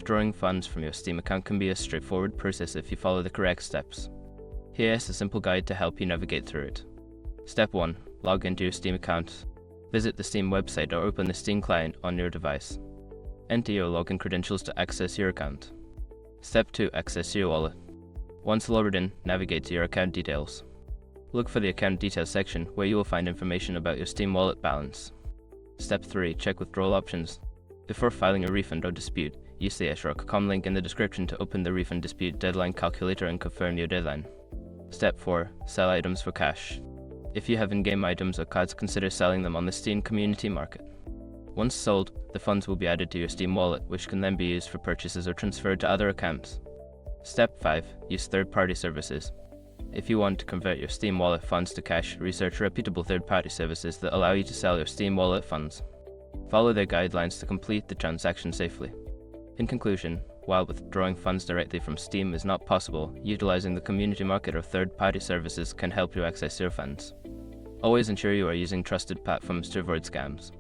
Withdrawing funds from your Steam account can be a straightforward process if you follow the correct steps. Here's a simple guide to help you navigate through it. Step 1. Log into your Steam account. Visit the Steam website or open the Steam client on your device. Enter your login credentials to access your account. Step 2. Access your wallet. Once logged in, navigate to your account details. Look for the account details section where you will find information about your Steam wallet balance. Step 3. Check withdrawal options. Before filing a refund or dispute, use the shrug.com link in the description to open the refund dispute deadline calculator and confirm your deadline. Step 4. Sell items for cash. If you have in-game items or cards, consider selling them on the Steam community market. Once sold, the funds will be added to your Steam wallet, which can then be used for purchases or transferred to other accounts. Step 5. Use third-party services. If you want to convert your Steam wallet funds to cash, research reputable third-party services that allow you to sell your Steam wallet funds. Follow their guidelines to complete the transaction safely. In conclusion, while withdrawing funds directly from Steam is not possible, utilizing the community market or third-party services can help you access your funds. Always ensure you are using trusted platforms to avoid scams.